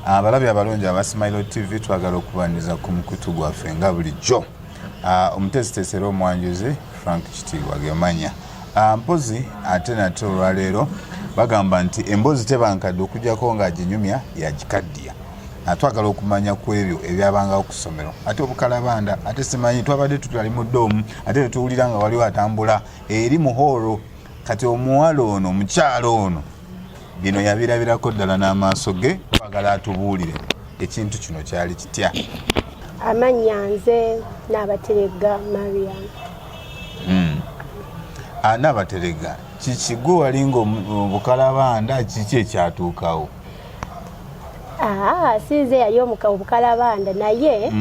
Abalabi abalungi aba Smile TV twagala okubaniza ku mukutu gwaffe nga bulijjo. Omutesitesero omwanjuzi Frank Kitiibwa gemanya. Mpozi ate nate olwaleero bagamba nti embozi tebankadde okujjako ng'aginyumya yagikaddiya. Twagala okumanya ku ebyo ebyabangawo ku ssomero. Ate obukalabanda ate simanyi twabadde tutali mu ddoomu ate ne tuwulira nga waliwo atambula eri muhoro kati omuwala ono omukyalo ono bino yabirabirako ddala n'amaaso ge twagala atubuulire ekintu kino kyali kitya. Amannya nze Nabaterega Mariam. Nabaterega kikigwe walinga obukalabanda kiki ekyatuukawo? Sinze yali obukalabanda naye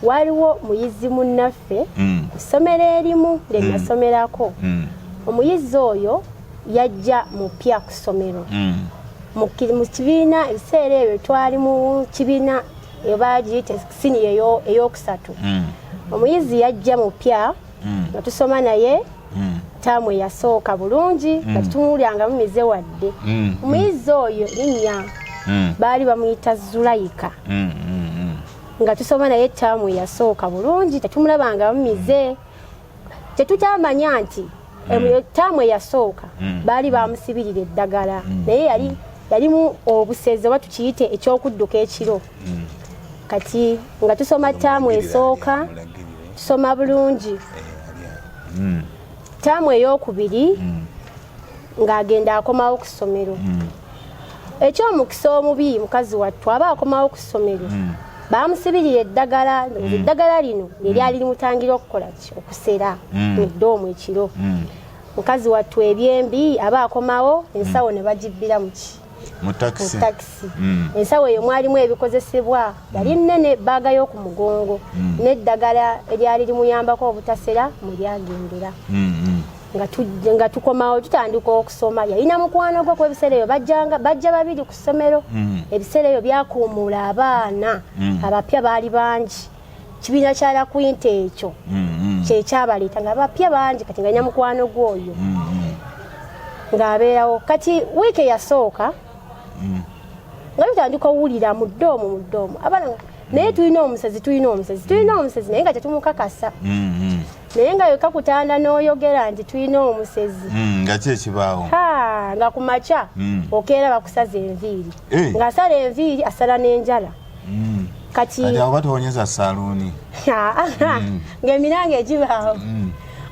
waliwo muyizi munnaffe ku ssomero erimu lye nasomerako. Omuyizi oyo yajja mupya ku ssomero. Mu kibiina ebiseera ebyo twali mu kibiina ebagiyita siniya ey'okusatu. Omuyizi yajja mupya nga tusoma naye taamu eyasooka bulungi nga tutumuulyangamu mize wadde. Omuyizi oyo linnya baali bamuyita Zulayika nga tusoma naye taamu eyasooka bulungi tetumulabangamu mize. Tetutamanya nti taamu eyasooka baali bamusibirira eddagala naye yalimu obusezi oba tukiyite ekyokudduka ekiro. Kati nga tusoma taamu esooka tusoma bulungi. Taamu ey'okubiri ng'agenda akomawo ku ssomero. Ekyomukisa omubi mukazi wattu aba akomawo ku ssomero bamusibirira eddagala. Eddagala lino lyali limutangira okukola okusera mu ddoomu ekiro. Mukazi wattu ebyembi aba akomawo ensawo ne bagibbira mu takisi. Ensawo eyo mwalimu ebikozesebwa yali nnene baaga y'oku mugongo n'eddagala eryali limuyambako obutasera mu lyagendera. Nga tukomawo tutandika okusoma. Yalina mukwano gwe kw'ebiseera ebyo bajja babiri ku ssomero. Ebiseera ebyo byakuumuula abaana abapya baali bangi. Kibiina kya lakwinta ekyo kyekyabaleeta nga bapya bangi kati nga nyamukwano gw'oyo ng'abeerawo. Kati wiiki eyasooka nga tutandika owulira mu ddoomu abaana naye tulina omusezi naye nga tetumukakasa. Naye nga yoka kutanda n'oyogera nti tulina omusezi nga kyekibaawo nga ku makya okeera bakusaza enviiri ng'asala enviiri asala n'enjala. Kati abo batowonyeza saluuni ng'emiranga egibaawo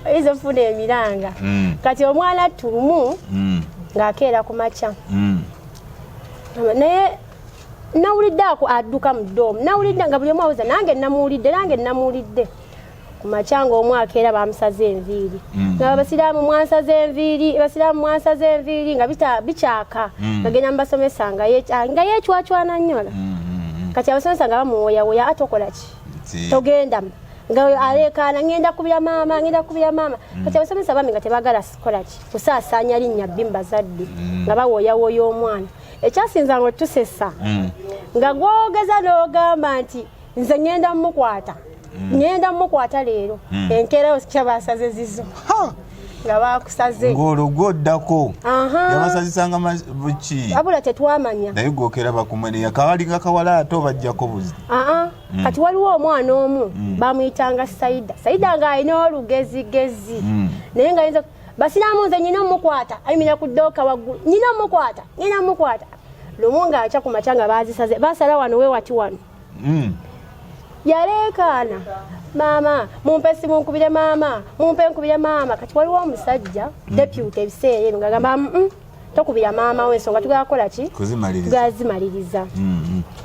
oyinza ofuna emiranga. Kati omwana ttuumu ng'akeera ku makya naye nawulidde ako adduka mu ddoomu. Nawulidde nga buli omu awuza nange namuwulidde ku makya ng'omu akeera bamusaza enviiri nga abasiraamu mwansaza enviiri nga bikyaka ngagenda mubasomesa nga yeecwacwana nnyola. Kati abasomesa nga bamuwoyawoya atokola ki togenda nga aleekaana ngenda kubira maama. Kati abasomesa bami nga tebagala sikola ki kusaasaanya linnya bbi mu bazadde nga bawoyawoya omwana. Ekyasinza nga otusesa nga gwogeza n'ogamba nti nze ngenda mmukwata leero enkeerayo sikya basaze zizo nga bakusaze ng'olwo gw'oddako yabasazisanga buki abula tetwamanya naye gwokera bakumweneya kawalinga kawala ate obajjako buzi. Kati waliwo omwana omu bamuyitanga Saida ng'alina olugezigezi naye nga yinza basiraamu nze nyina omukwata ayimira ku ddooka waggulu nyina omukwata lumu ng'akya ku makya nga bazisaze basala wano wewati wano. Yaleekaana maama mumpe simu nkubire maama. Kati waliwo omusajja deputy ebiseera ebyo ng'agamba tokubira maama we ensonga tugakola ki tugazimaliriza.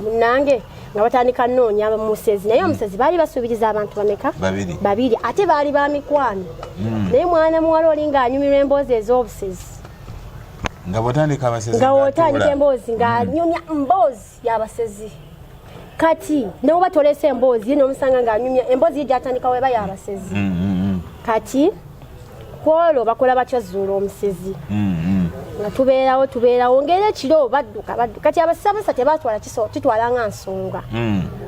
Munnange nga batandika nnoonya musezi naye omusezi baali basuubiriza abantu bameka babiri ate baali ba mikwano. Naye mwana muwala oli ng'anyumirwa emboozi ez'obusezi nga bw'otandika emboozi ng'anyumya mboozi y'abasezi. Kati newoba tolese emboozi ye n'omusanga ng'anyumya emboozi ye gy'atandika weba y'abasezi. Kati kwolwo bakola batyo zuula omusezi nga tubeerawo ng'era ekiro badduka. Kati abasabasa tebatwala kitwala nga nsonga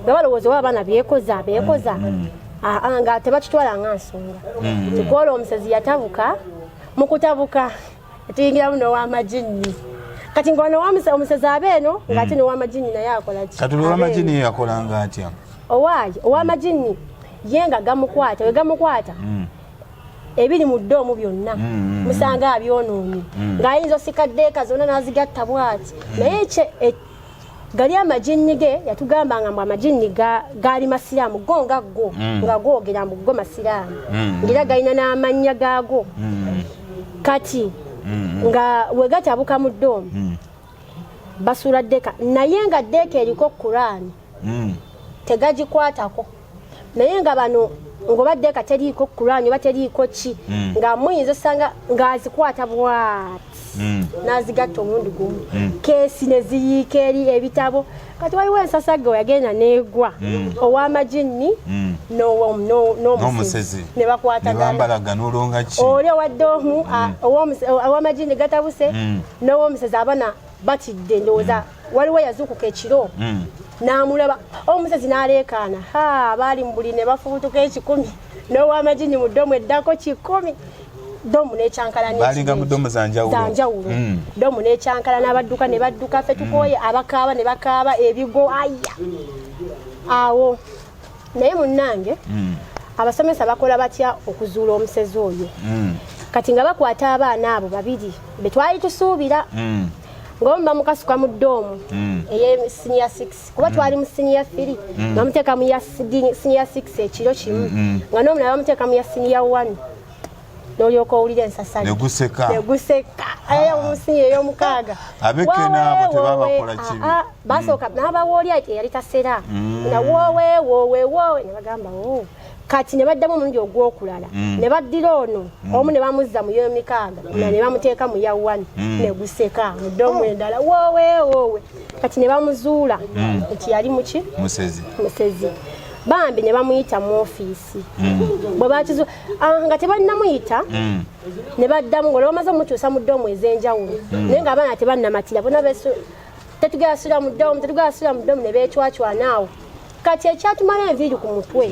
nga balowooza oba abaana beekoza nga tebakitwala nga nsonga. Kwolwo omusezi yatabuka mu kutabuka tuyingira muno w'amajinni kati ngono omusezi abeeno ngati no wamajini naye akola ki kati wamajini yakola ngati owamajini yenga gamukwata we gamukwata ebiri mu ddomu byonna musanga abyonoonye ng'ayinza osikaddeeka zonna n'azigatta bw'ati naye gali amajini ge yatugambanga mbu amajini gaali masiraamu go nga go nga googera mbu go masiraamu ngera galina n'amannya gaago kati nga we gatabuka mu ddomu basuula ddeeka naye nga ddeeka eriko Kuraani tegagikwatako naye nga bano ngobadde kateriiko Kuraani oba teriiko ki nga muyinza osanga ng'azikwata bwati n'azigatta omulundi gumu keesi ne ziyiika eri ebitabo kati waliwo ensasagge yagenda n'egwa ow'amajini n'omusezi ne bakwatagana oli owadde omu ow'amajini gatabuse n'ow'omusezi abana batidde ndowooza waliwo yazuukuka ekiro n'amulaba omusezi n'aleekaana abaali mu buli ne bafubutuka 10 n'ow'amajini mu ddomu eddako 10 ddomu n'ekyankala balinga mu ddomu zanjawulo ddomu n'ekyankala n'abadduka ne badduka ffe tukooye abakaaba ne bakaaba ebigo aya awo naye munnange abasomesa bakola batya okuzuula omusezi oyo kati nga bakwata abaana abo babiri be twali tusuubira ngomba mukasuka mu ddomu eye senior 6 kuba twali mu senior 3 bamuteeka mu ya senior 6 ekiro kimu nga n'omulala bamuteeka mu ya senior 1 n'olyoka owulira ensasali neguseka aya omusinga ey'omukaaga abeke n'abo tebabakola kibi basooka n'abawoolya eyali tasera na woowe ne bagamba kati ne baddamu omulundi ogw'okulala ne baddira ono omu ne bamuzza mu y'emikaaga ne bamuteeka mu ya 1 neguseka mu ddomu endala woowe kati ne bamuzuula nti yali muki musezi bambi ne bamuyita mu ofiisi bwe bakizuula nga tebannamuyita ne baddamu ng'olwo bamaze omutuusa mu ddomu ez'enjawulo naye ng'abaana tebannamatira bonna tetugenda sula mu ddomu ne beecwacwanaawo kati ekyatumala enviiri ku mutwe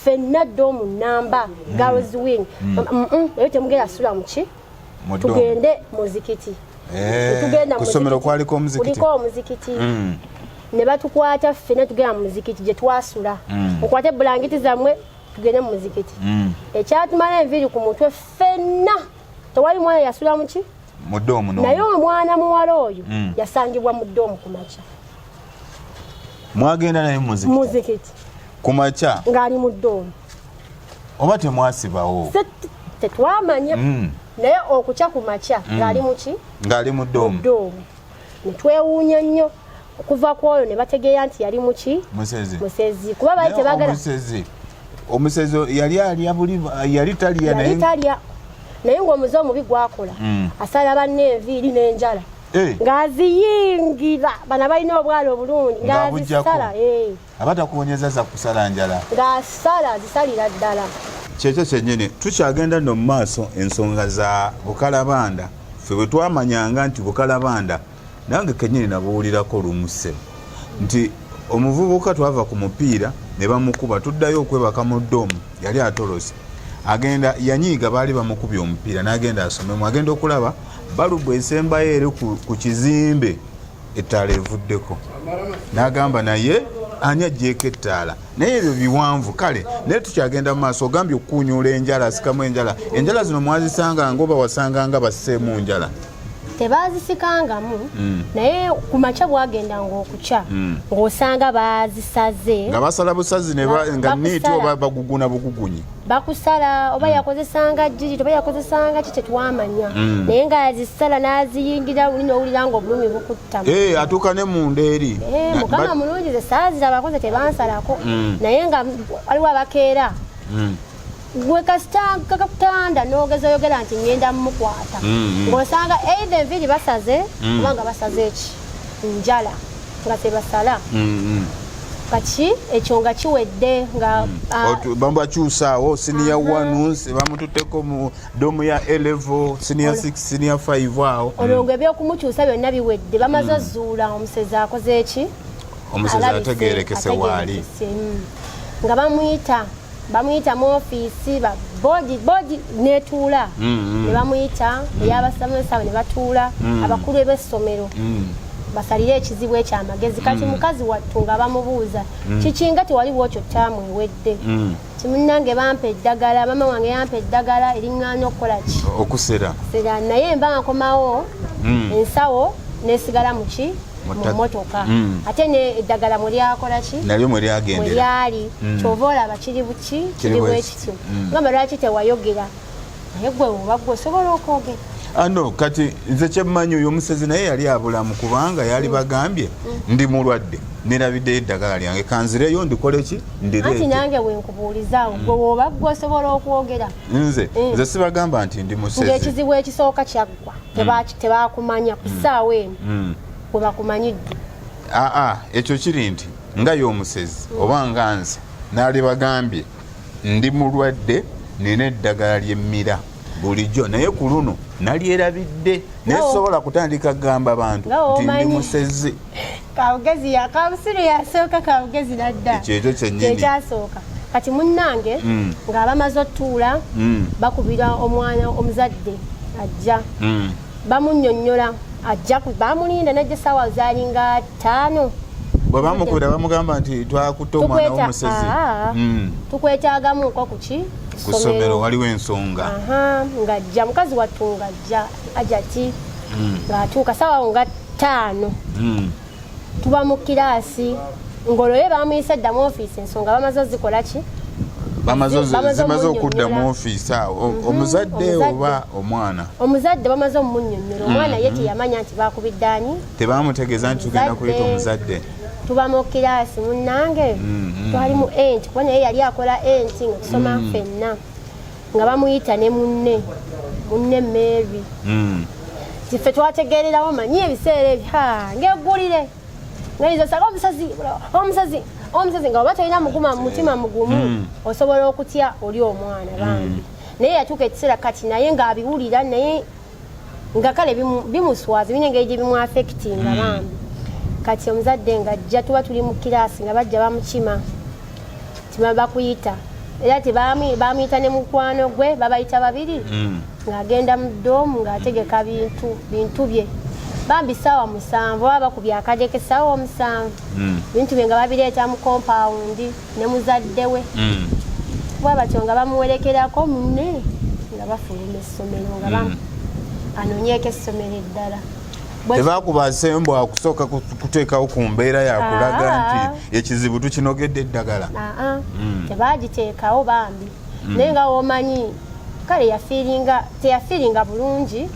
fenna ddomu namba girls wing eyo temugenda sula muki tugende muzikiti kusomero kuliko omuzikiti ne batukwata fenna tugenda mu muzikiti gye twasula mukwate bulangiti zammwe tugende mu muzikiti ekyatumala enviiri ku mutwe fenna tewali mwana yasula muki mu ddomu naye omwana muwala oyo yasangibwa mu ddomu ku makya mwagenda naye muzikiti kumacha ng'ali mu ddomu oba temwasibawo tetwamanya naye okukya ku makya ng'ali muki ng'ali mu ddomu ne twewuunya nnyo okuva ku oyo ne bategeera nti yali muki musezi kuba baali tebagala omusezi yali alya buli yali talya naye ng'omuze omubi gwakola asala banne enviiri n'enjala ng'aziyingira bana balina obwala obulungi ng'azisala abatakuwonyeza za kusala njala ng'asala zisalira ddala kyekyo kyennyini tukyagenda nno mu maaso ensonga za bukalabanda ffe bwe twamanyanga nti bukalabanda nange kennyini nabuwulirako lumuse nti omuvubuka twava ku mupiira ne bamukuba tuddayo okwebaka mu ddomu yali atolose agenda yanyiiga baali bamukubye omupiira n'agenda asomemu agenda okulaba balubu esembayo eri ku kizimbe ettaala evuddeko n'agamba naye ani ajjeeko ettaala naye ebyo biwanvu kale naye tukyagenda mu maaso ogambye okukuunyuula enjala asikamu enjala zino mwazisanganga oba wasanganga basseemu njala tebazisikangamu naye ku makya bwagendanga okukya ng'osanga bazisaze nga basala busazi nga niiti oba baguguna bugugunyi bakusala oba yakozesanga jjiri oba yakozesanga ki tetwamanya naye ng'azisala n'aziyingira luli n'owulira ng'obulumi bukuttamu atuuka ne munda eri mukama mulungi ze saazira abakozi tebansalako naye nga waliwo abakeera gwe kasitanga kakutanda n'ogeza oyogera nti ngenda mumukwata ng'osanga either enviiri basaze oba nga basaze eki njala nga tebasala kati ekyo nga kiwedde nga bakyusaawo senior 1 bamututteko mu ddomu ya A-level senior 6 senior 5 awo olwo ng'ebyokumukyusa byonna biwedde bamaze ozuula omusezi akoze eki omusezi ategeerekese waali nga bamuyita bamuyita mu ofiisi bodi netuula ne bamuyita eyabasomesa ne batuula abakulu b'essomero basalire ekizibu ekyamagezi kati mukazi wattu nga bamubuuza kikinga tewali bwotyo ttaamu ewedde kimunnange bampa eddagala mama wange yampa eddagala eriŋŋaana okukola ki okusera naye mba nkomawo ensawo nesigala muki mu mmotoka ate ne eddagala mulyakola ki nalyo mwelyagendera mwelyali kyova olaba kiri buki kiri bwekityo ngamba lwaki tewayogera naye gwe oba gwe osobola okwogera ano kati nze kyemmanyi oyo omusezi naye yali abulamu kubanga yali bagambye ndi mulwadde nerabiddeyo eddagala lyange kanzireyo ndikole ki ndireete anti nange bwenkubuulizaawo gwe woba gwe osobola okwogera nze sibagamba nti ndi musezi ng'ekizibu ekisooka kyaggwa tebakumanya ku ssaawa eno bwe bakumanyidde ekyo kiri nti nga y'omusezi oba nga nze naali bagambye ndi mulwadde nina eddagala ly'emmira bulijjo naye ku luno nalyerabidde naye sobola kutandika kugamba abantu nti ndi musezi kawugezi yakabusiru yasooka kawugezi nadda ekyo kyennyini kyekyasooka kati munnange nga bamaze otuula bakubira omwana omuzadde ajja bamunnyonnyola ajja bamulinda najja essaawa zaalinga 5 bwe bamukubira bamugamba nti twakutte omwana w'omusezi tukwetaagamuko kuki ku ssomero waliwo ensonga ng'ajja mukazi wattu ng'ajja ajja ti ng'atuuka ssaawa nga 5 tuba mu kiraasi ng'olwoye bamuyisa dda mu ofiisi ensonga bamaze ozikola ki zimaze okudda mu ofiisi awo omuzadde oba omwana omuzadde bamaze omumunnyonnyola omwana ye teyamanya nti bakubidde ani tebamutegeeza nti tugenda kuyita omuzadde tuba mu kiraasi munnange twali mu enti kuba naye yali akola enti nga tusoma ffenna nga bamuyita ne munne Mary tiffe twategeererawo manyi ebiseera ebyo ng'eggulire ngaizosaka omusezi nga oba tolina mutima mugumu osobola okutya oli omwana bambi naye yatuuka ekiseera kati naye ng'abiwulira naye nga kale bimuswaza bine engeri gye bimwafekitinga bambi kati omuzadde ng'ajja tuba tuli mu kiraasi nga bajja bamukima tima bakuyita era bamuyita ne mukwano gwe babayita babiri ng'agenda mu ddoomu ng'ategeka bintu bye bambi ssaawa 7 oba bakubye akadeke ssaawa 7 bintu bye nga babireeta mu kompawundi ne muzadde we bwa batyo nga bamuwerekerako munne nga bafuluma essomero nga anoonyeeko essomero eddala tebakuba sembo akusooka kuteekawo ku mbeera yakulaga nti ekizibu tukinogedde eddagala tebagiteekawo bambi naye nga womanyi kale teyafiiringa bulungi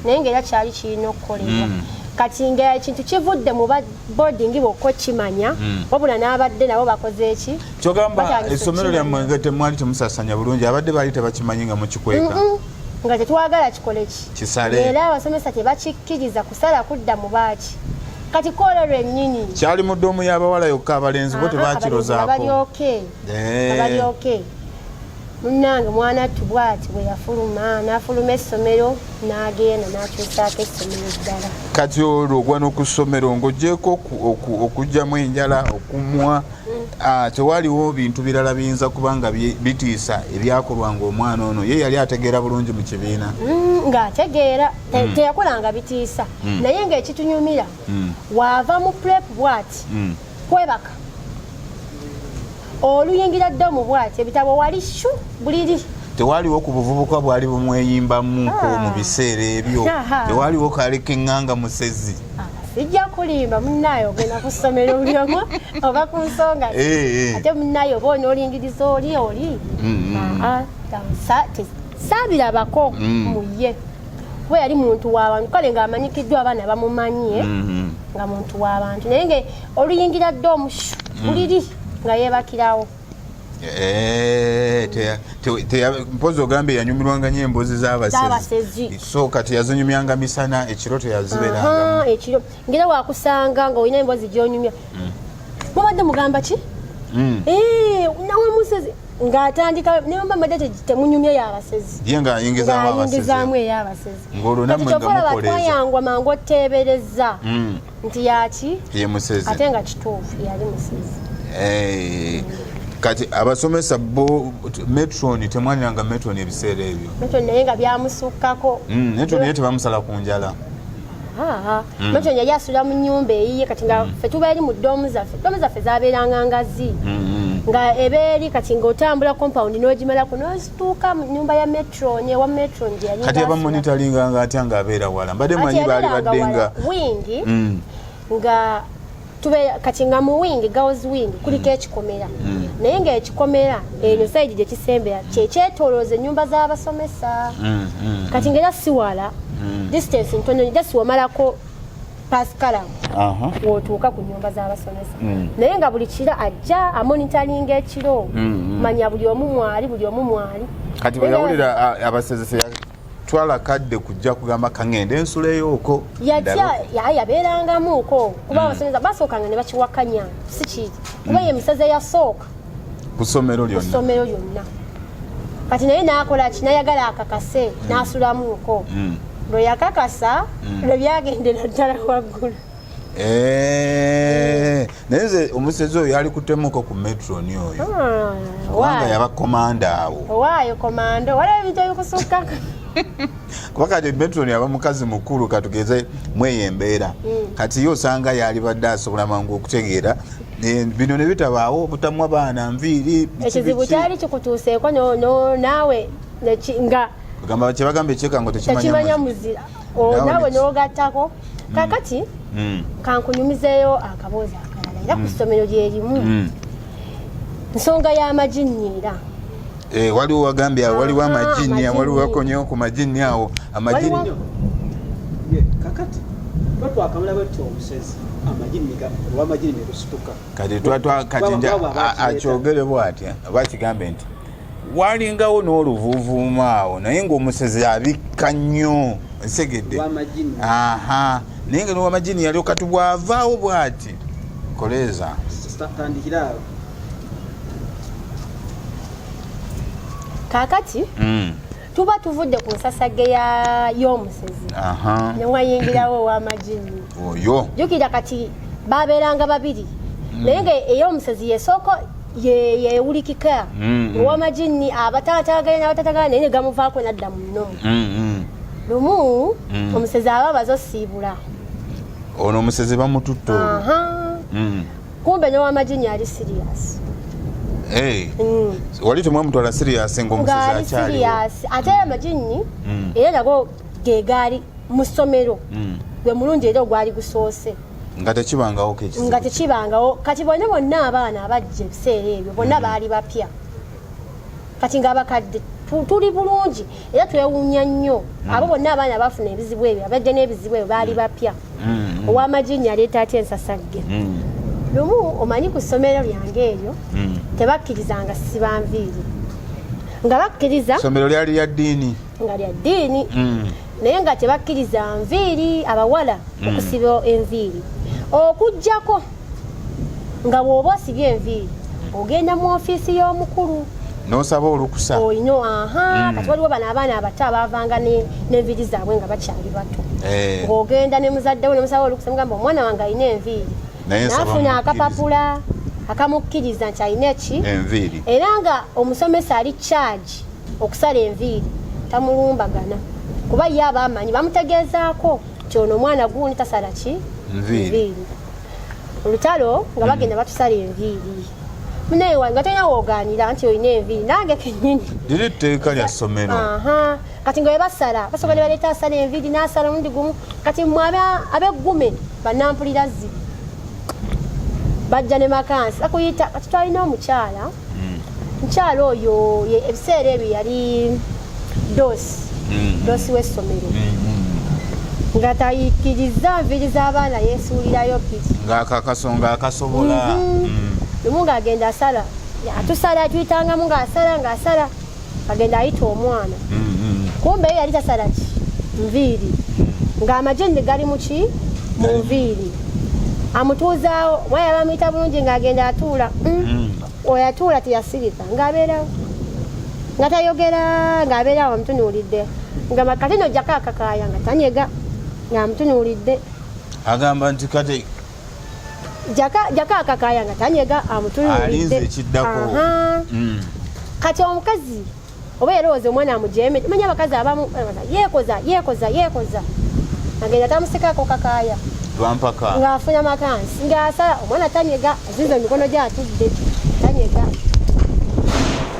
naye ngaera kyali kirina okukolebwa kati nga ekintu kivudde mu boarding bwokko kimanya wabula n'abadde nabo bakoze eki kyogamba essomero lyammwe nga temwali temusasanya bulungi abadde baali tebakimanyi nga mukikweka nga tetwagala kikole ki kisale era abasomesa tebakikkiriza kusala kudda mu baaki kati kola lwennyini kyali mu ddoomu y'abawala yokka abalenzi bo tebakirozaako abalyoke munnange mwana tubwati bwe yafuluma n'afuluma essomero n'agenda n'akyusaako essomero ddala kati olwo ogwa n'okusomero ng'oggyeko okugyamu enjala okumwa tewaliwo bintu birala biyinza kuba nga bitiisa ebyakolwanga omwana ono ye yali ategeera bulungi mu kibiina ng'ategeera teyakolanga bitiisa naye ng'ekitunyumira waava mu prep bwati kwebaka oluyingira ddoomu bwati ebitabo wali shu buliri tewaliwo ku buvubuka bwali bumweyimbamuko mu biseera ebyo tewaliwo kalekeŋŋanga musezi sijja kulimba munnaye ogenda ku ssomero buli omu oba ku nsonga ate munnaye oba onoolingiriza oli saabirabako mu ye kuba yali muntu w'abantu kale ng'amanyikiddwa abaana bamumanyi nga muntu w'abantu naye nge oluyingira ddoomu buliri nga yeebakirawo mpozi ogambye yanyumirwanga nyo emboozi z'abasezi so kati yazinyumyanga misana ekiro teyaziberanga ekiro ngera wakusanga nga olina emboozi gy'onyumya mubadde mugamba ki nawe musezi ng'atandika neba mbadde temunyumya y'abasezi ye ng'ayingizaamu ey'abasezi ng'olwo nammwe nga mukoleeza twayangwa mangu oteebereza nti yaki ye musezi ate nga kituufu yali musezi kati abasomesa bo metron temwanyanga metron ebiseera ebyo metron naye nga byamusukkako metron naye tebamusala ku njala metron yali asula mu nnyumba eyiye kati nga ffe tuba eri mu ddoomu zaffe zabeeranga ngazi nga ebeeri kati ng'otambula compound n'ogimalako n'ozituuka mu nnyumba ya metron ewa metron gye yali kati abamonitoringa nga atya ng'abeera wala mbadde manyi baali badde nga wingi nga kati nga mu wingi girls wing kuliko ekikomera naye ng'ekikomera eno saidi gye kisembera kyekyetolooza ennyumba z'abasomesa kati ng'era si wala distance ntono just wamalako paskala wootuuka ku nnyumba z'abasomesa naye nga buli kiro ajja amonitaringa ekiro manya buli omu mwali kati bwe yawulira abasezese twala kadde kujja kugamba kaŋŋende ensuleyooko yabeerangamuuko kuba abasomesa basookanga ne bakiwakanya si kiri kuba ye miseze yasooka ku ssomero lyonna kati naye n'akola ki nayagala akakase n'asulamuuko lwe yakakasa lwe byagendera ddala waggulu naye nze omusezi oyo yali kutemuko ku metroni oyo kubanga yaba komanda awo owaayo komando waliwo ebintu ebikusukkako kuba kati metroni aba mukazi mukulu katugeze mweyo embeera kati ye osanga yali badde asobola mangu okutegeera bino ne bitabaawo obutamwa baana nviiri ekizibu kyali kikutuuseeko naawe nga gamba kyebagambe ekyekango tekimanya muzira naawe n'ogattako kakati kankunyumizeeyo akaboozi akalala era ku ssomero lyerimu nsonga y'amajinni era waliwo wagambye waliwo amajinni waliwo wakonyewo ku majinni awo amajinni kakati twakamala bwetyo obusezi amajinni nekusituka kati akyogere bwatya oba kigambe nti walingawo n'oluvuuvuuma awo naye ng'omusezi abikka nnyo nsegedde naye nga n'owamajini yali kati bw'avaawo bw'ati koleeza tandikira kaakati tuba tuvudde ku nsasage y'omusezi newayingirawo ow'amajini oyo jjukira kati babeeranga babiri naye nga ey'omusezi yesooka yewulikika ow'amajini abataatagala n'abatatagala naye ne gamuvaako nadda mu nnomu lumu omusezi ababaza osiibula ono omusezi bamututte kumbe n'ow'amajini ali siriyasi wali temwamutwala siriyasi ng'omusezi akyaliwo ate amajini era nago ge gaali mu ssomero gwe mulungi era ogwali gusoose nga tekibangawo kati bonna abaana abajja ebiseera ebyo bonna baali bapya kati ng'abakadde tuli bulungi era twewuunya nnyo abo bonna abaana abafuna ebizibu ebyo abajja n'ebizibu ebyo baali bapya ow'amajini aleeta atya ensasagge lumu omanyi ku ssomero lyange eryo tebakkirizanga siba nviiri nga bakkiriza ssomero lyali lya ddiini nga lya ddiini naye nga tebakkiriza nviiri abawala okusiba enviiri okuggyako nga bw'oba osibye enviiri ogenda mu ofiisi y'omukulu n'osaba olukusa oyino kati waliwo bano abaana abato abaavanga n'enviiri zaabwe nga bakyali bato ng'ogenda ne muzaddewo ne musaba olukusa mugamba omwana wange alina enviiri n'afuna akapapula akamukkiriza nti alina enviiri era nga omusomesa ali charge okusala enviiri tamulumbagana kuba ye aba amanyi bamutegeezaako kyono omwana gundi tasala ki enviiri olutalo nga bagenda batusala enviiri munaye wange nga tolina woogaanira nti olina enviiri nange kennyini liri tteeka lya ssomero kati nga webasala basobola ne baleeta asala enviiri n'asala mulundi gumu kati mmwe ab'eggume bannampulira zi bajja ne makansi akuyita kati twalina omukyala mukyala oyo ebiseera ebyo yali doosi w'essomero nga tayikkiriza nviiri z'abaana yeesuulirayo piti ng'akakasonga akasobola lumu ng'agenda asala atusala tuyitangamu ng'asala agenda ayita omwana kumbe ye yali tasala ki nviiri ng'amajeni gali mu ki mu nviiri amutuuzaawo mwaya bamuyita bulungi ng'agenda atuula oyo atuula teyasirika ng'abeerawo nga tayogera ng'abeerawo amutunuulidde nga kati nojjako akakaaya nga tanyega ng'amutunuulidde agamba nti kati jaka kakaya nga tanyega amutululidde alinze ekiddako kati omukazi oba yarowooza omwana amujeme manya abakazi abamu yeekoza agenda tamusikako kakaya lwampaka ng'afuna makansi ng'asala omwana tanyega azinza emikono gy'atudde tanyega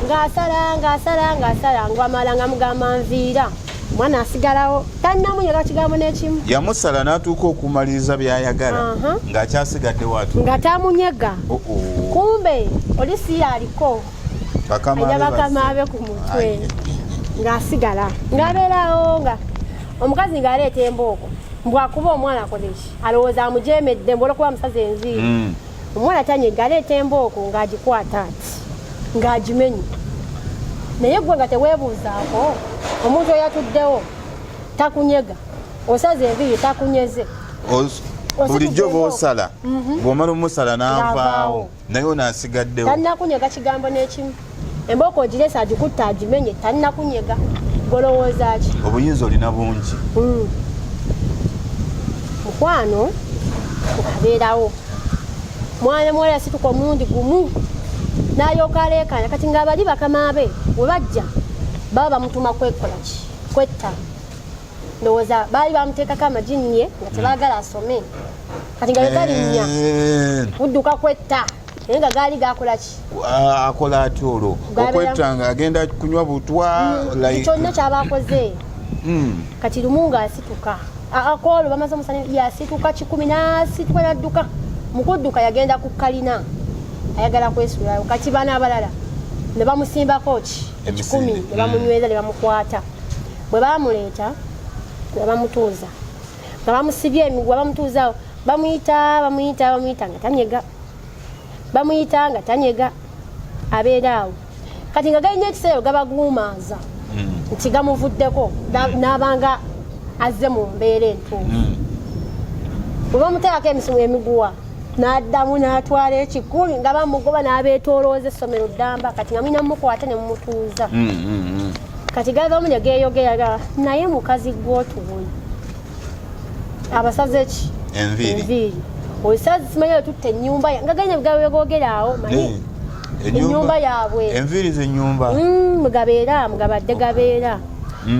ng'asala ng'amala nga mugamba nviira omwana asigalawo tannamunyega kigambo n'ekimu yamusala n'atuuka okumaliriza by'ayagala ng'akyasigadde watu nga tamunyega kumbe olisi aliko ajja bakamaabe ku mutwe ng'asigala ng'abeerawo nga omukazi ng'aleeta embooko mbwakuba omwana akoleki alowooza amujemedde mbwolwokuba musaza enviiri omwana tanyega aleeta embooko ng'agikwata ati ng'agimenye naye gwe nga teweebuuzaako omuntu oyatuddewo takunyega osaza enviiri takunyeze bulijjo bw'osala bw'omala omusala n'avaawo naye onaasigaddewo tannakunyega kigambo n'ekimu embooko ogiresa agikutta agimenye tannakunyega golowooza ki obuyinza olina bungi mukwano abeerawo mwana muwala yasituka omulundi gumu n'alyoka aleekaana kati ng'abali bakamaabe bwe bajja baba bamutuma kwekolaki kwetta ndowooza baali bamuteekako amagini ye nga tebaagala asome kati nga legalinnya budduka kwetta naye nga gaali gakolaki akola ati olwo okwetta nga agenda kunywa butwa kyonna kyabaakoze kati lumu ng'asituka akoolwo bamaze omusana yasituka 10 n'asituka n'adduka mukudduka yagenda ku kalina ayagala kwesulayo kati bana abalala ne bamusimbako ki 10 ne bamunyweza ne bamukwata bwe bamuleeta ne bamutuuza nga bamusibye emigwa bamutuuzaawo bamuyita nga tanyega abeeraawo kati nga galina ekiseera gabaguumaaza nti gamuvuddeko n'abanga azze mu mbeera entuufu bwe bamuteekako emisimu emiguwa n'addamu n'atwala ekikumi nga bamugoba n'abeetoolooza essomero ddamba kati nga mulina mumukwata ne mumutuuza kati gavamu ne geeyogera naye mukazi gw'otubona abasaze ki enviiri osazi simanyi otutte ennyumba nga galina bigabegogeraawo manyi ennyumba yaabwe enviiri z'ennyumba mugabeera mugabadde gabeera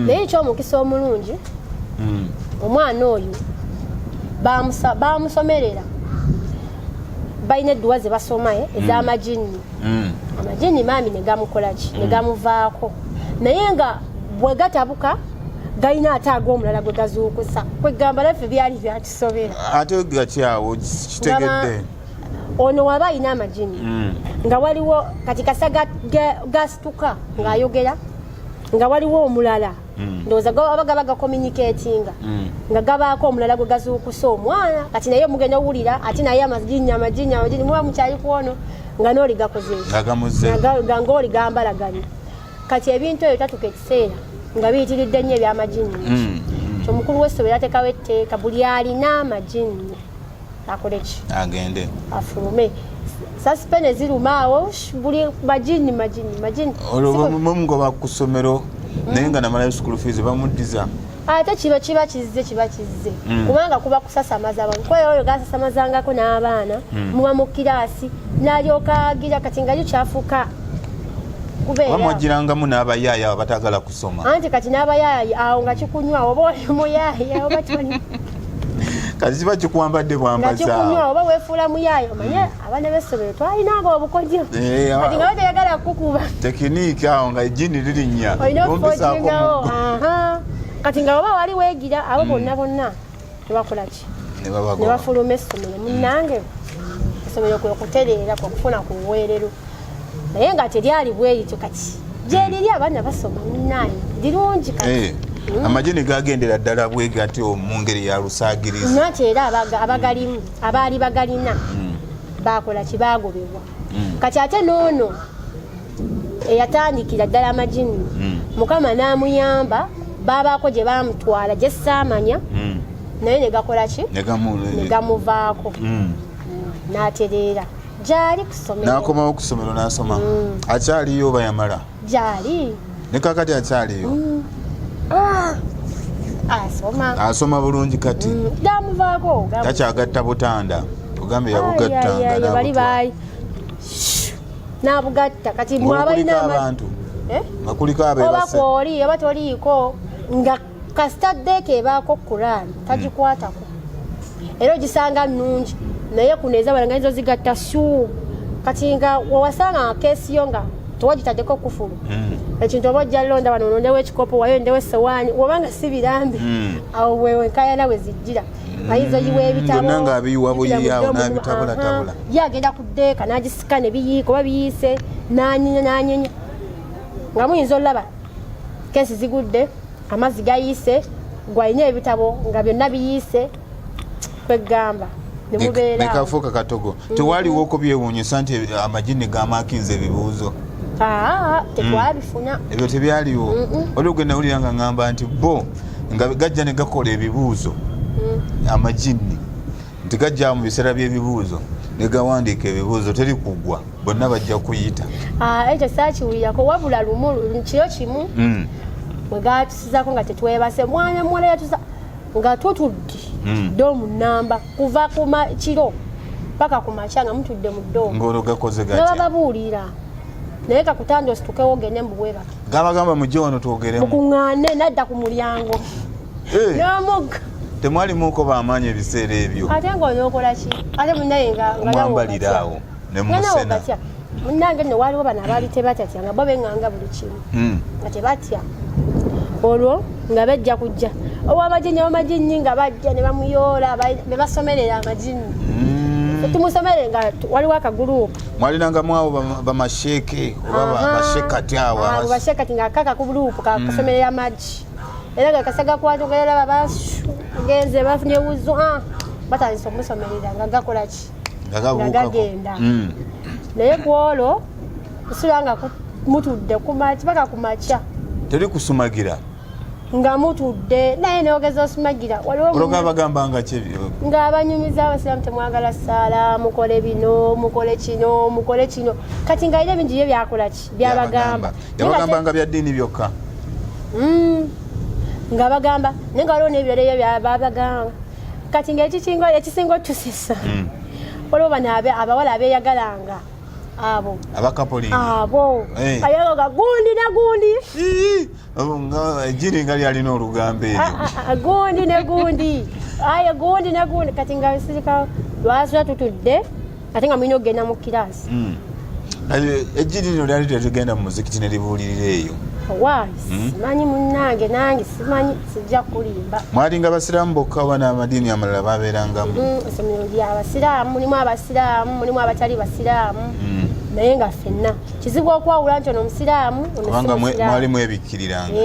naye ekyomukisa omulungi omwana oyo bamusomerera balina edduwa ze basoma ez'amagini amagini maami ne gamukolaki ne gamuvaako naye nga bwe gatabuka galina ate ag'omulala gwe gazuukusa kwegamba naffe byali byatusobera ate gatyawo kitegedde ono waba alina amagini nga waliwo kati kasa gasituka ng'ayogera nga waliwo omulala ndowooza aba gaba gakominiketinga nga gabaako omulala gwe gazuukusa omwana kati naye mugenda owulira ate naye amagini muba mukyali kwono nga nooli gakozenga ngaoli gambalaganye kati ebintu ebyo tatuka ekiseera nga biyitiridde nnyo ebyamagini omukulu w'essomero yateekawo etteeka buli alina amagini akoleki agende afulume saspene ziruma awo buli magini olwo mugoba ku ssomero naye nga namalayo school fees bamuddiza ate kiba kizze kubanga kuba kusasamaza abantu kwayo oyo gasasamazangako n'abaana muba mu kiraasi n'alyoka agira kati nga kyafuuka kubeera bamwagirangamu n'abayaaya abo batagala kusoma anti kati n'abayaaya awo nga kikunywa oba oli muyaaya oba toni kati kiba kikwambadde bwambaza kikunywa oba weefuula muyaaya omanye abaana b'essomero twalinanga obukodyo kati nga bateyagala kukuba tekiniiki awo nga ejjini lirinnya olina okufotingawo kati nga oba wali weegira abo bonna tebakolaki ne bafuluma essomero munnange essomero kwe kutereera kwekufuna ku buweerero naye nga teryali bwerityo kati gyeriri abaana basoma munnange dirungi kati amagini gagendera ddala bwegati mu ngeri ya lusaagirizi nati era abagalimu abaali bagalina bakola kibagobebwa kati ate noono eyatandikira ddala amagini mukama n'amuyamba babaako gye bamutwala gye saamanya naye negakola ki negamuvaako n'atereera gyali kusomero n'akomawo ku ssomero n'asoma akyaliyo oba yamala gyali ne kakati akyaliyo asoma bulungi kati gamuvaako takyagatta butanda tugambe yabugattanga bali bayi nabugatta kati mwabalina abantu nga kuliko abebase oba kwoli oba toliiko nga kasitaddeko ebaako Quran tagikwatako era ogisanga nnungi naye kuneeza balanganizo zigatta suu kati nga wawasanga keesi yo nga tewagitaddeko kufulu ekintu oba ojja londa wano onondewo ekikopo wayondewo essowaani wobanga si birambe awo wenkayana we zijjira ayinza oyiwa ebitabo nga abiyiwa buyiyawo n'abitabulatabula ye agenda ku ddeeka n'agisika ne biyiika oba biyiise n'anyinya nga muyinza olaba keesi zigudde amazzi gayiise gwalina ebitabo nga byonna biyiise kwegamba nekafuuka katogo tewaliwo okubyewuunyisa nti amagini gamakinza ebibuuzo tetwabifuna ebyo tebyaliwo oli ogenda wulira nga ngamba nti bo nga gajja ne gakola ebibuuzo amagini nti gajja mu biseera by'ebibuuzo ne gawandiika ebibuuzo teri kugwa bonna bajja kuyita ekyo saakiwulirako wabula lumu kiro kimu bwe gatusizako nga tetwebase mwana muwala yatusa nga tutudde doomu namba kuva ku kiro paka ku makya nga mutudde mu doomu ng'olwo gakoze gatya gababuulira naye kakutanda ositukewo ogende mubweba gabagamba mujje wano twogeremu mukuŋŋaane nadda ku mulyango n'omugga temwalimuuko bamaanyi ebiseera ebyo ate ng'onookola ki ate munnaye nga mwambalira awo ne musena munnange nno waaliwo bano abaali tebatatya nga bo beŋŋanga buli kimu nga tebatya olwo nga bajja kujja owamajini nga bajja ne bamuyoola be basomerera amajini tumusomere nga waliwo akagurupu mwalinangamu awo bamasheeke oba bashekati awo bashekati nga kaka ku gurupu kasomerera amagi era nga kasaga kwatugera bagenze bafunye wuzu batandise okusomerera nga gakola ki nga gagenda naye kwolwo kusula nga mutudde paka ku makya teri kusumagira nga mutudde naye neogeza osumagira olwoga bagambanga kyebyo nga abanyumiza abasiraamu temwagala ssaala mukole bino mukole kino kati nga ine bingi bye byakola ki byabagamba yabagambanga bya ddiini byokka nga bagamba naye nga waliwo n'ebirala byabagamba kati nga ekisinga otusisa waliwo bano abawala abeeyagalanga abo abakapolini abo ayaga gundi na gundi ejjiri nga lyalina olugambo eryo gundi ne gundi aya gundi na gundi kati nga bisirika lwasula tutudde ate nga mulina okugenda mu kiraasi ejjiri lino lyali tetugenda mu muzikiti ne libuulirira eyo simanyi munnange nange simanyi sijja kulimba mwalinga basiraamu bokka oba n'amadiini amalala babeerangamu essomero ly'abasiraamu mulimu abasiraamu mulimu abatali basiraamu naye nga ffenna kizibu okwawula nti ono omusiraamu kubanga mwalimu ebikkiriranga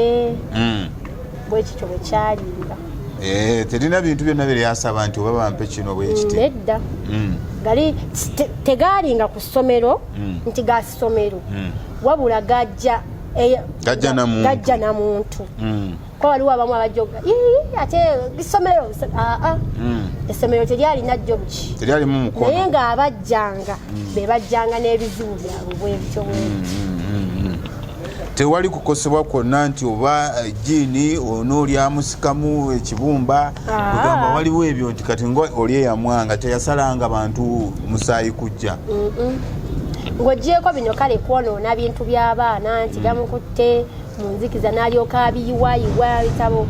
bwekityo bwe kyalinga terina bintu byonna biryasaba nti oba bampe kino bwekiti nedda gali tegaalinga ku ssomero nti ga ssomero wabula gajja na muntu ko waliwo abamu abajoga ate isomero essomero teryalina jjobuki teryalimu mukono naye nga abajjanga be bajjanga n'ebizibu byabwe bwebityo tewali kukosebwa kwonna nti oba jjiini ono lyamusikamu ekibumba kugamba waliwo ebyo nti kati nga oli eyamwanga teyasalanga bantu musaayi kujja ng'ogyeko bino kale kwonoona bintu by'abaana nti gamukutte mu nzikiza n'alyoka abiyiwayiwa bitabo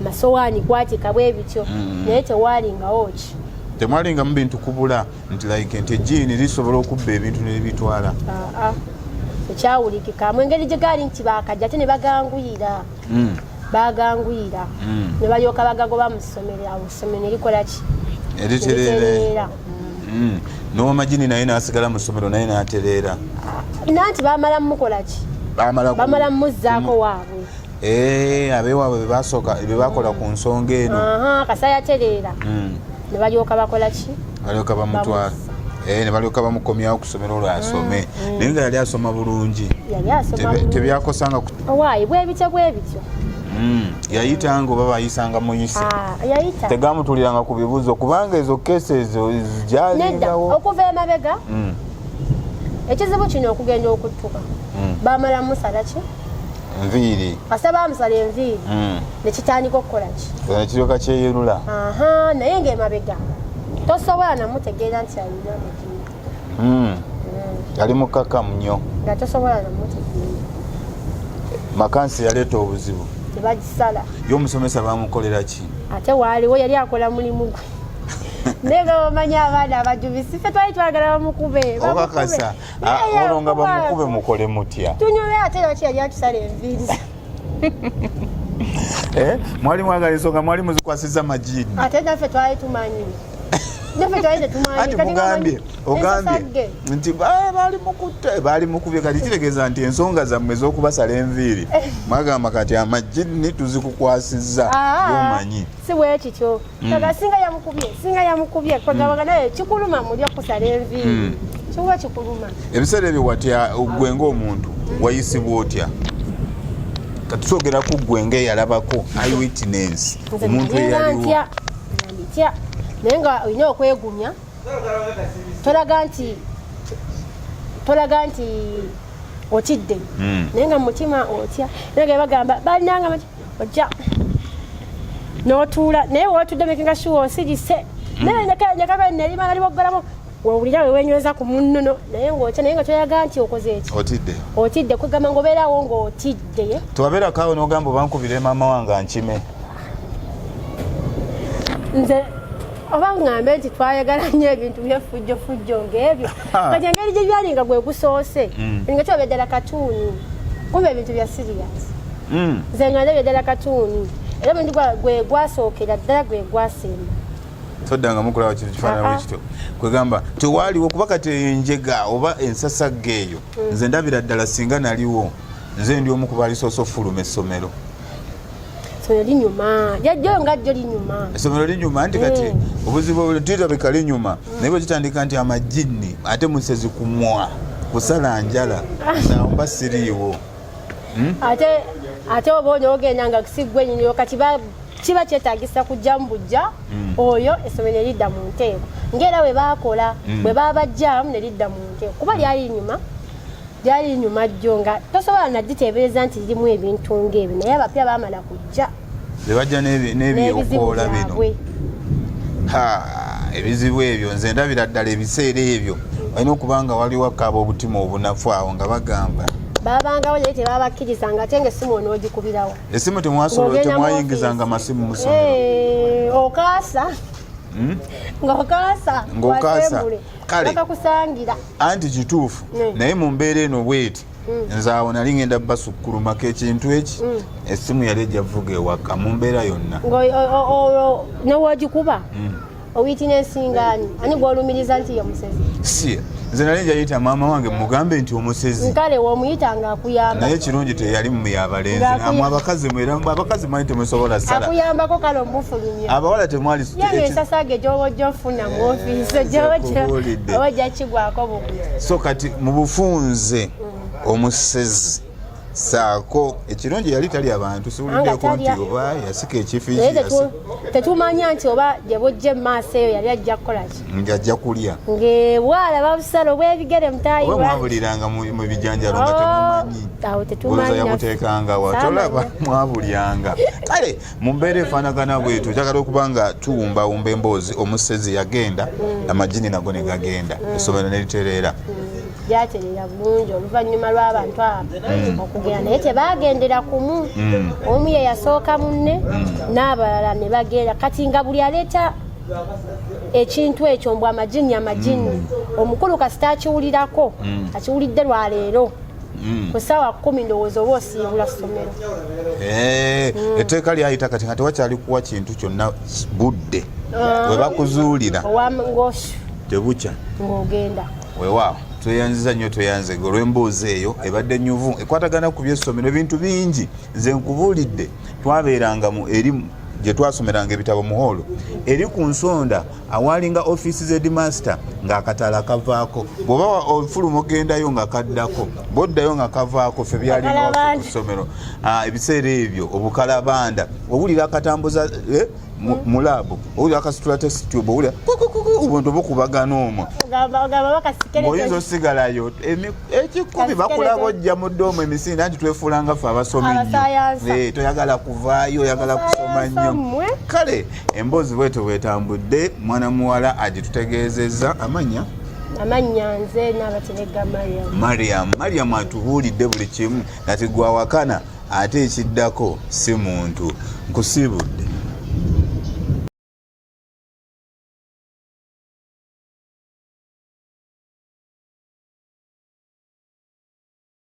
masowaani kwatika bwe bityo naye tewaalingawo ki temwalingamu bintu kubula nti like nti ejjiini lisobola okubba ebintu ne libitwala ekyawulikikamu engeri gye gaali nti baakajja ate ne baganguyira baganguyira ne balyoka bagagoba mu ssomero awo essomero ne likola ki eritereera n'owamagini naye n'asigala mu ssomero naye n'atereera nanti baamala mukola ki bamala muzzaako waabwe abeewaabwe bye bakola ku nsonga eno kasa yatereera ne balyoka bakola ki balyoka bamutwala ne balyoka bamukomyawo ku ssomero olwo asome naye nga yali asoma bulungi tebyakosanga owaayi bwebityo yayitanga oba bayisanga muyise tegamutuliranga ku bibuuzo kubanga ezo keesi ezo jalingawo okuva emabega ekizibu kino okugenda okuttuka bamala musala ki enviiri kasa bamusala enviiri nekitandika okukola ki nekiryoka kyeyerula naye ngaemabega tosobola namutegeera nti alina amagini yali mukakamu nnyo nga tosobola namutegeera makansi yaleeta obuzibu tebagisala y'omusomesa bamukolera ki ate waaliwo yali akola mulimu gwe naye nga bamanya abaana abajubisi ffe twali twagala bamukube okakasa olwo nga bamukube mukole mutya tunyume ate era ki yali atusala enviiri mwali mwagala ensonga mwali muzikwasiza majini ate naffe twali tumanyi naffe twali tetumanyi anti ogambye nti baali mukubye kati kitegeeza nti ensonga zammwe ez'okubasala enviiri mwagamba kati amajini tuzikukwasizza yomanyi si bwe kityo kaga singa yamukubye kwegamba naye kikuluma muli okusala enviiri kikuba kikuluma ebiseera ebyo watya gwe ng'omuntu wayisibwa otya katusogera ku gwe ng'eyalabako eyewitness omuntu eyaliwo naye nga olina okwegumya tolaga nti otidde naye nga mutima otya naye nga bagamba balinanga ojja n'otuula naye wootudde mekinga shuwa osirise naye nyakaba nerima naliboggolamu wawulira wewenyweza ku munnono naye ngaotya naye nga toyaga nti okoze eki otidde kwegamba ngaobeerawo ngaotidde tewabeerakawo n'ogamba obankubire maama wange ankime nze oba ngambe nti twayagala nnyo ebintu byefujjofujjo ng'ebyo kati engeri gye byali nga gwe gusoose nga kyoba ddala katuuni kumbe ebintu bya sirias nze nga ndabye ddala katuuni era omuntu gwe gwasookera ddala gwe gwasemba toddanga mukulaba kintu kifaanana bwekityo kwegamba tewaaliwo kuba kati enjega oba ensasagga eyo nze ndabira ddala singa naliwo nze ndi omu ku balisoose ofuluma essomero linyuma jajjo nga jjo linyuma essomero linyuma nti kati obuzibu tulabika linyuma naye bwe kitandika nti amajini ate musezi kumwa kusala njala naomba siriiwo ate oba onoogenda nga kusiggwa ennyiniro kati kiba kyetagisa kujja mu bujja oyo essomero eridda mu nteeko ng'era bwe baakola bwe baabajjamu ne lidda mu nteeko kuba lyali inyuma jjo nga tosobola nagiteebereza nti lirimu ebintu ng'ebyo naye abapya baamala kujja bebajja n'ebyokwola bino ebizibu ebyo nze ndabira ddala ebiseera ebyo walina okuba nga waliwo akaaba obutima obunafu awo nga bagamba babangawo naye tebabakkirizanga ate ngaessimu onoogikubirawo essimu temwayingizanga masimu mu ssomero okaasa ng'okaasa kale bakakusangira anti kituufu naye mu mbeera eno bweti nze awo nali ngenda basukkulumako ekintu eki essimu yali ejjavuga ewaka mu mbeera yonna newoogikuba owitinensingaani ani gwolumiriza nti ye musezi si nze nali njayita maama wange mugambe nti omusezi kale woomuyita ngaakuyamba naye kirungi teyali muyabalenzi amwe abakazi mwali temusobola sala akuyambako kale omufulumya abawala temwali yange ensasage gy'obojja ofuna mu ofiisi oba ojja kigwako bubi so kati mu bufunze omusezi saako ekirungi yali tali abantu siwuliddeko nti oba yasika ekifiisi tetumanya nti oba gye bujja emaaso eyo yali ajja kukolaki ng'ajja kulya ng'ebwala babusala obwebigere mutayiwa oba mwabuliranga mu bijanjalo nga temumanyi olowooza yabuteekanga wa tolaba mwabulyanga kale mu mbeera efaanagana bwetu kyagala okuba nga tuwumbawumba emboozi omusezi yagenda amajini nago ne gagenda essomero ne litereera byaterera bulungi oluvannyuma lw'abantu abo okugenda naye tebaagendera kumu omu ye yasooka munne n'abalala ne bagenda kati nga buli aleeta ekintu ekyo mbw amajini omukulu kasita akiwulirako akiwulidde lwaleero ku ssaawa 10 ndowooza oba osiibula ssomero etteeka lyayita kati nga tewakyali kuwa kintu kyonna budde we bakuzuulira tebukya ng'ogenda weewaawo tweyanziza nnyo tweyanzega olw'emboozi eyo ebadde nyuvu ekwatagana ku byessomero ebintu bingi nze nkubuulidde twabeeranga eri gye twasomeranga ebitabo mu holo eri ku nsonda awalinga ofiisi z'edimasita ng'akatala kavaako bw'oba ofuluma ogendayo nga kaddako bw'oddayo nga kavaako ffe byalinga ku ssomero ebiseera ebyo obukalabanda owulira akatambuza mu laabu owulira akasitula tesitube owulira obuntu bukubagana omwo ng'oyinza osigalayo ekikubi bakulaba ojja mu ddoomu emisinde anti twefuulanga ffe abasomi nnyo toyagala kuvaayo oyagala kusoma nnyo kale emboozi bweto bwetambudde mwana muwala agitutegeezezza amanya nze n'abaterega mariam atubuulidde buli kimu nati gwawakana ate ekiddako si muntu nkusiibudde